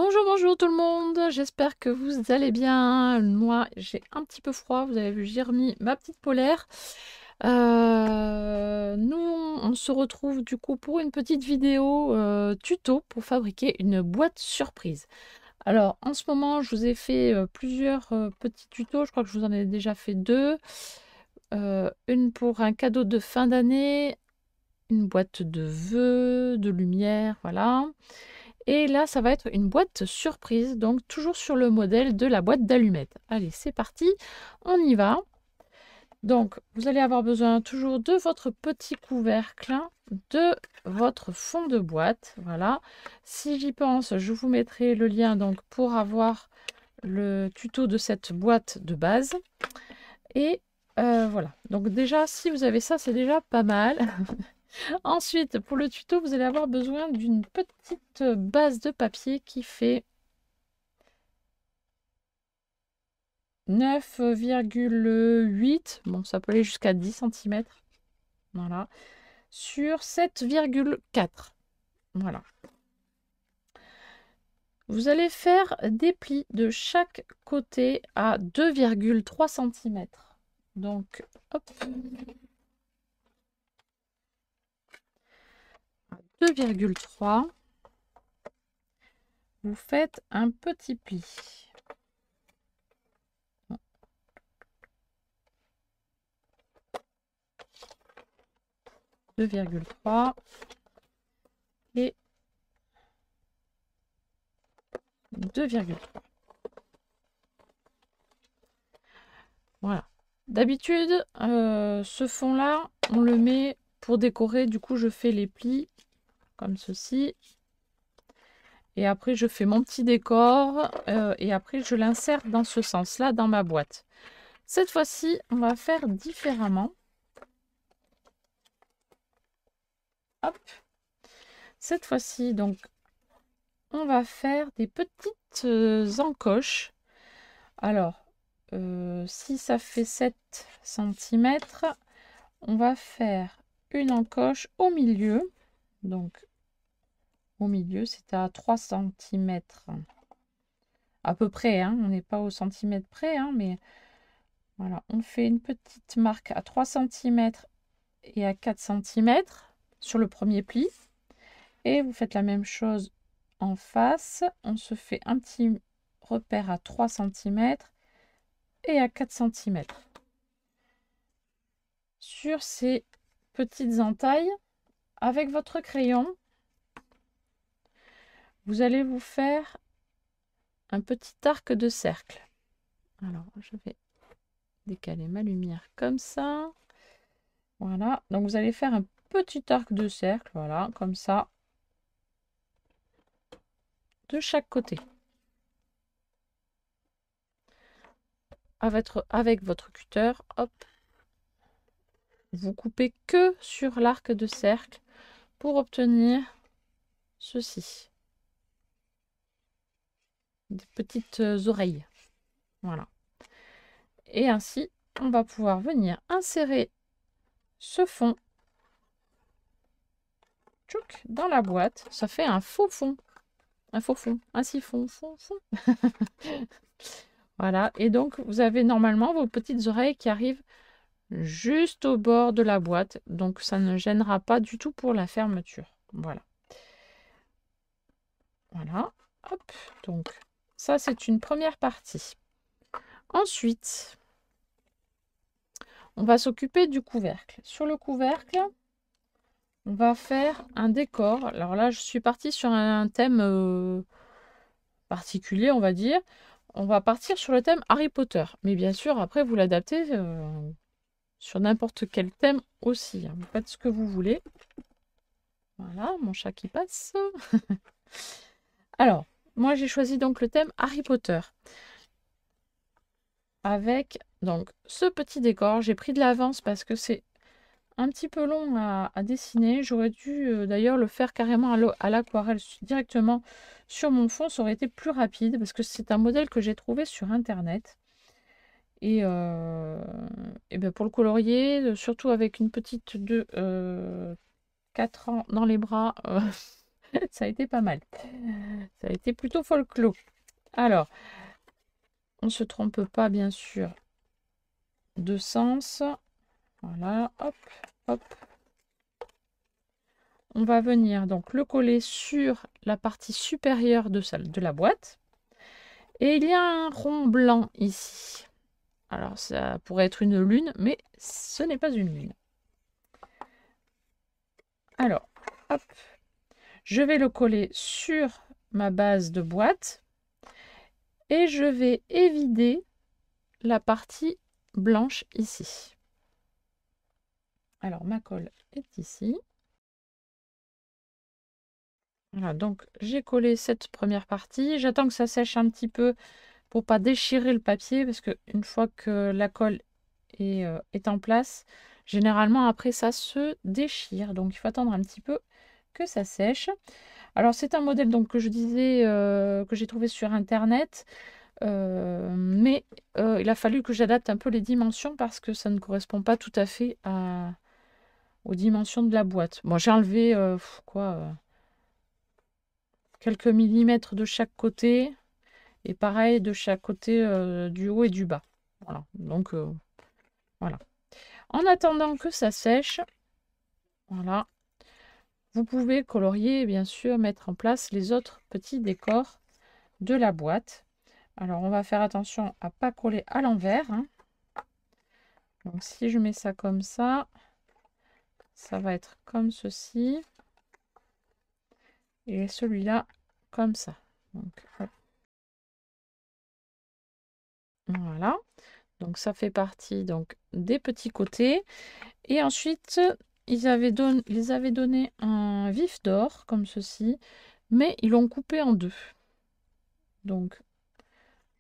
Bonjour, bonjour tout le monde, j'espère que vous allez bien. Moi, j'ai un petit peu froid, vous avez vu, j'ai remis ma petite polaire. Nous, on se retrouve du coup pour une petite vidéo tuto pour fabriquer une boîte surprise. Alors, en ce moment, je vous ai fait plusieurs petits tutos, je crois que je vous en ai déjà fait deux. Une pour un cadeau de fin d'année, une boîte de vœux, de lumière, voilà. Et là, ça va être une boîte surprise, donc toujours sur le modèle de la boîte d'allumettes. Allez, c'est parti, on y va. Donc, vous allez avoir besoin toujours de votre petit couvercle, de votre fond de boîte. Voilà. Si j'y pense, je vous mettrai le lien donc pour avoir le tuto de cette boîte de base. Et voilà. Donc déjà, si vous avez ça, c'est déjà pas mal. Ensuite, pour le tuto, vous allez avoir besoin d'une petite base de papier qui fait 9,8, bon, ça peut aller jusqu'à 10 cm, voilà, sur 7,4. Voilà. Vous allez faire des plis de chaque côté à 2,3 cm. Donc, hop, 2,3. Vous faites un petit pli. 2,3 et 2,3. Voilà. D'habitude, ce fond-là, on le met pour décorer. Du coup, je fais les plis comme ceci. Et après, je fais mon petit décor. Et après, je l'insère dans ce sens-là dans ma boîte. Cette fois-ci, on va faire différemment. Hop. Cette fois-ci, donc, on va faire des petites encoches. Alors, si ça fait 7 cm, on va faire une encoche au milieu. Donc, au milieu, c'est à 3 cm. À peu près, hein, on n'est pas au centimètre près, hein, mais voilà, on fait une petite marque à 3 cm et à 4 cm sur le premier pli. Et vous faites la même chose en face. On se fait un petit repère à 3 cm et à 4 cm. Sur ces petites entailles, avec votre crayon, vous allez vous faire un petit arc de cercle. Alors, je vais décaler ma lumière comme ça. Voilà, donc vous allez faire un petit arc de cercle, voilà, comme ça, de chaque côté. Avec votre cutter, hop, vous coupez que sur l'arc de cercle pour obtenir ceci. Des petites oreilles. Voilà. Et ainsi, on va pouvoir venir insérer ce fond dans la boîte. Ça fait un faux fond. Un faux fond. Un siphon. Fond. Voilà. Et donc, vous avez normalement vos petites oreilles qui arrivent juste au bord de la boîte. Donc, ça ne gênera pas du tout pour la fermeture. Voilà. Voilà. Hop. Donc, ça, c'est une première partie. Ensuite, on va s'occuper du couvercle. Sur le couvercle, on va faire un décor. Alors là, je suis partie sur un thème particulier, on va dire. On va partir sur le thème Harry Potter. Mais bien sûr, après, vous l'adaptez sur n'importe quel thème aussi. Vous faites ce que vous voulez. Voilà, mon chat qui passe. Alors, moi, j'ai choisi donc le thème Harry Potter. Avec donc ce petit décor. J'ai pris de l'avance parce que c'est un petit peu long à dessiner. J'aurais dû d'ailleurs le faire carrément à l'aquarelle directement sur mon fond. Ça aurait été plus rapide parce que c'est un modèle que j'ai trouvé sur internet. Et ben pour le colorier, surtout avec une petite de 4 ans dans les bras, Ça a été pas mal. Ça a été plutôt folklore. Alors, on se trompe pas, bien sûr, de sens. Voilà, hop, hop. On va venir donc le coller sur la partie supérieure de la boîte. Et il y a un rond blanc ici. Alors, ça pourrait être une lune, mais ce n'est pas une lune. Alors, hop, je vais le coller sur ma base de boîte et je vais évider la partie blanche ici. Alors, ma colle est ici. Voilà, donc j'ai collé cette première partie. J'attends que ça sèche un petit peu pour pas déchirer le papier, parce qu'une fois que la colle est en place, généralement après ça se déchire. Donc il faut attendre un petit peu que ça sèche. Alors c'est un modèle donc que je disais que j'ai trouvé sur internet, mais il a fallu que j'adapte un peu les dimensions parce que ça ne correspond pas tout à fait aux dimensions de la boîte. Bon, j'ai enlevé quelques millimètres de chaque côté. Et pareil de chaque côté du haut et du bas. Voilà. Donc voilà. En attendant que ça sèche, voilà, vous pouvez colorier et bien sûr mettre en place les autres petits décors de la boîte. Alors on va faire attention à ne pas coller à l'envers, hein. Donc si je mets ça comme ça va être comme ceci. Et celui-là comme ça. Donc, hop. Voilà. Donc ça fait partie donc des petits côtés. Et ensuite, ils avaient donné un vif d'or, comme ceci, mais ils l'ont coupé en deux. Donc,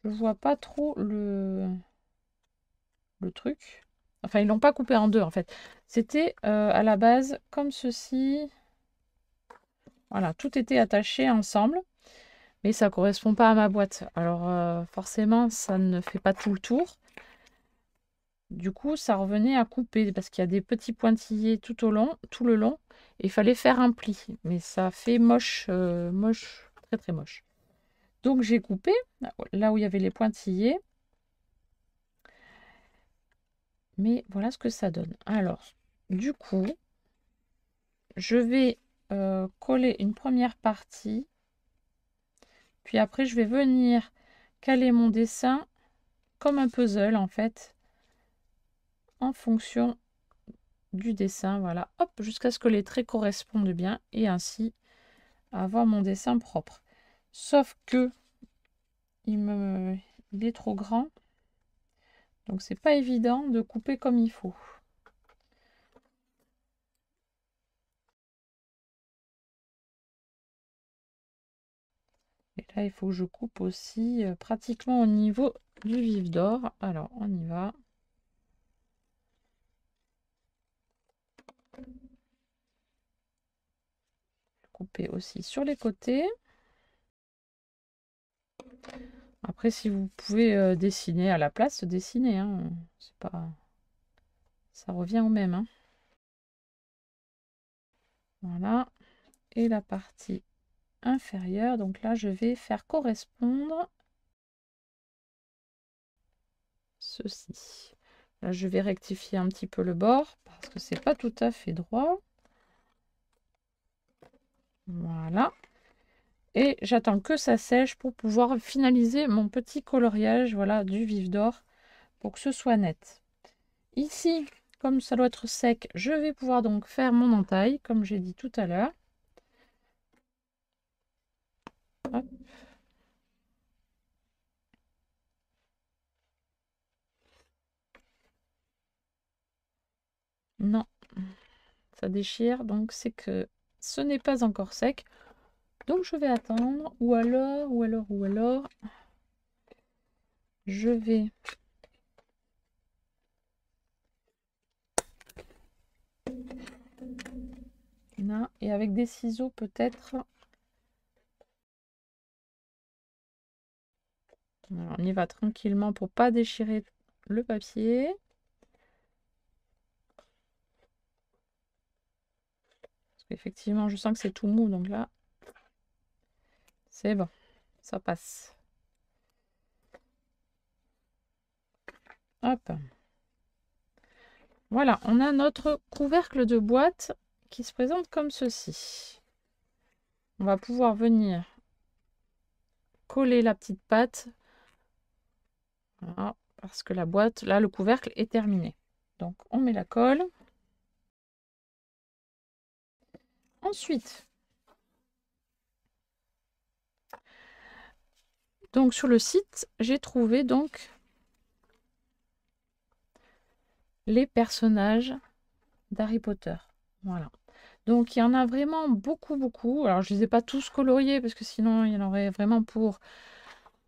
je vois pas trop le truc. Enfin, ils l'ont pas coupé en deux, en fait. C'était à la base comme ceci. Voilà, tout était attaché ensemble, mais ça correspond pas à ma boîte. Alors, forcément, ça ne fait pas tout le tour. Du coup, ça revenait à couper parce qu'il y a des petits pointillés tout le long. Et il fallait faire un pli. Mais ça fait moche, moche, très très moche. Donc j'ai coupé là où il y avait les pointillés. Mais voilà ce que ça donne. Alors, du coup, je vais coller une première partie. Puis après, je vais venir caler mon dessin comme un puzzle en fait. En fonction du dessin, voilà, hop, jusqu'à ce que les traits correspondent bien et ainsi avoir mon dessin propre. Sauf que il est trop grand, donc c'est pas évident de couper comme il faut. Et là, il faut que je coupe aussi pratiquement au niveau du vif d'or. Alors, on y va. Couper aussi sur les côtés. Après, si vous pouvez dessiner à la place, dessiner, hein. C'est pas... Ça revient au même, hein. Voilà. Et la partie inférieure, donc là, je vais faire correspondre ceci. Là, je vais rectifier un petit peu le bord parce que c'est pas tout à fait droit. Voilà. Et j'attends que ça sèche pour pouvoir finaliser mon petit coloriage, voilà, du vif d'or pour que ce soit net. Ici, comme ça doit être sec, je vais pouvoir donc faire mon entaille, comme j'ai dit tout à l'heure. Non, ça déchire, donc c'est que ce n'est pas encore sec. Donc je vais attendre, ou alors, je vais là, et avec des ciseaux peut-être. On y va tranquillement pour pas déchirer le papier. Parce qu'effectivement, je sens que c'est tout mou, donc là, C'est bon, ça passe. Hop. Voilà, on a notre couvercle de boîte qui se présente comme ceci. On va pouvoir venir coller la petite patte. Voilà, parce que la boîte, là, le couvercle est terminé. Donc, on met la colle. Ensuite, donc sur le site, j'ai trouvé donc les personnages d'Harry Potter. Voilà. Donc, il y en a vraiment beaucoup, beaucoup. Alors, je ne les ai pas tous coloriés parce que sinon, il y en aurait vraiment pour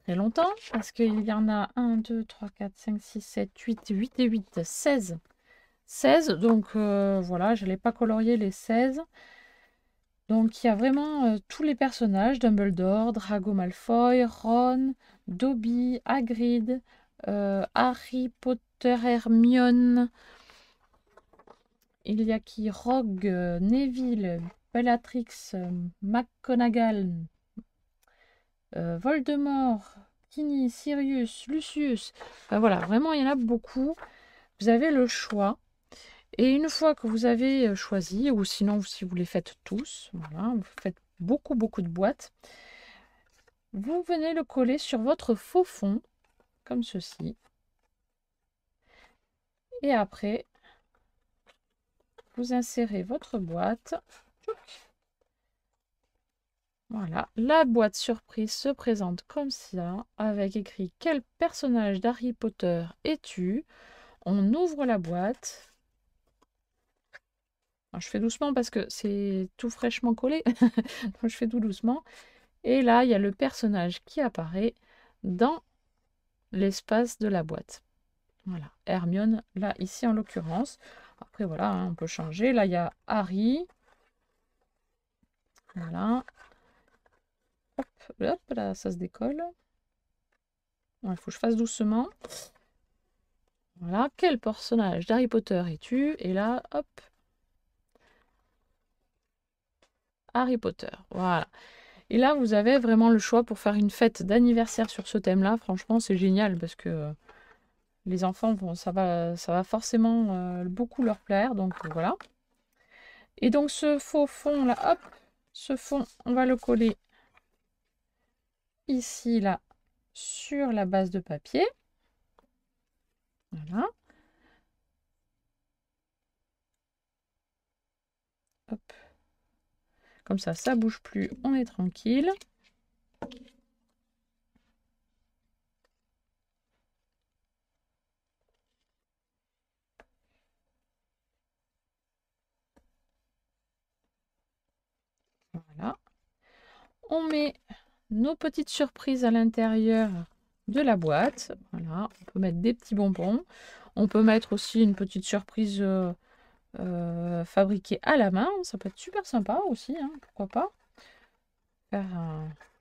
très longtemps. Parce qu'il y en a 1, 2, 3, 4, 5, 6, 7, 8, 8 et 8, 16. 16, donc voilà, je n'allais pas colorier les 16. Donc il y a vraiment tous les personnages, Dumbledore, Drago Malfoy, Ron, Dobby, Hagrid, Harry Potter, Hermione, il y a qui Rogue, Neville, Bellatrix, McGonagall, Voldemort, Ginny, Sirius, Lucius. Enfin, voilà, vraiment il y en a beaucoup. Vous avez le choix. Et une fois que vous avez choisi, ou sinon si vous les faites tous, voilà, vous faites beaucoup de boîtes, vous venez le coller sur votre faux fond, comme ceci. Et après, vous insérez votre boîte. Voilà, la boîte surprise se présente comme ça, avec écrit « Quel personnage d'Harry Potter es-tu » On ouvre la boîte. Alors, je fais doucement parce que c'est tout fraîchement collé, donc je fais tout doucement. Et là, il y a le personnage qui apparaît dans l'espace de la boîte. Voilà, Hermione, là, ici en l'occurrence. Après, voilà, hein, on peut changer. Là, il y a Harry. Voilà. Hop, hop, là, ça se décolle. Il faut que je fasse doucement. Voilà, quel personnage d'Harry Potter es-tu? Et là, hop. Harry Potter, voilà. Et là, vous avez vraiment le choix pour faire une fête d'anniversaire sur ce thème-là. Franchement, c'est génial parce que les enfants, ça va forcément beaucoup leur plaire. Donc, voilà. Et donc, ce faux fond, là, hop, ce fond, on va le coller ici, là, sur la base de papier. Voilà. Hop. Comme ça bouge plus, on est tranquille. Voilà. On met nos petites surprises à l'intérieur de la boîte. Voilà, on peut mettre des petits bonbons. On peut mettre aussi une petite surprise fabriquée à la main. Ça peut être super sympa aussi, hein, pourquoi pas. Faire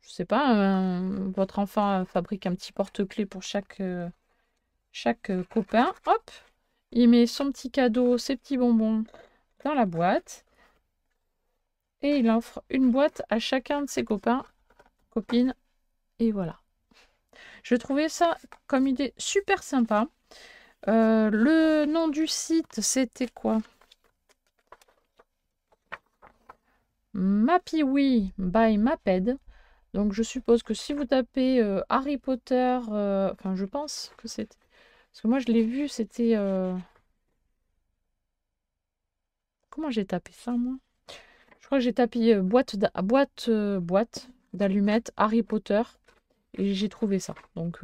je sais pas, votre enfant fabrique un petit porte-clés pour chaque copain. Hop, il met son petit cadeau, ses petits bonbons dans la boîte. Et il offre une boîte à chacun de ses copains, copines. Et voilà. Je trouvais ça comme idée super sympa. Le nom du site, c'était quoi? Mappywee by Maped. Donc je suppose que si vous tapez Harry Potter, enfin je pense que c'était... Parce que moi je l'ai vu, c'était... Comment j'ai tapé ça moi? Je crois que j'ai tapé boîte d'allumettes Harry Potter et j'ai trouvé ça. Donc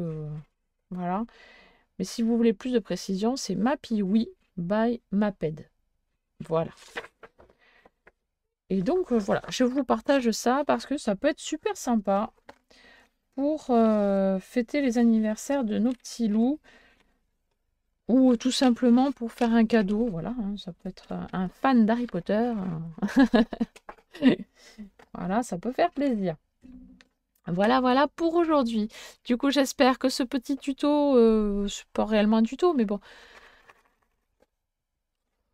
voilà. Mais si vous voulez plus de précision, c'est Mappywee by Maped. Voilà. Et donc voilà, je vous partage ça parce que ça peut être super sympa pour fêter les anniversaires de nos petits loups ou tout simplement pour faire un cadeau. Voilà, hein, ça peut être un fan d'Harry Potter. Voilà, ça peut faire plaisir. Voilà pour aujourd'hui. Du coup, j'espère que ce petit tuto, c'est pas réellement un tuto, mais bon,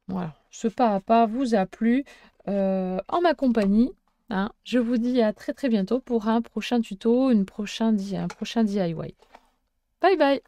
voilà, ce pas à pas vous a plu en ma compagnie. hein. Je vous dis à très très bientôt pour un prochain tuto, un prochain DIY. Bye bye!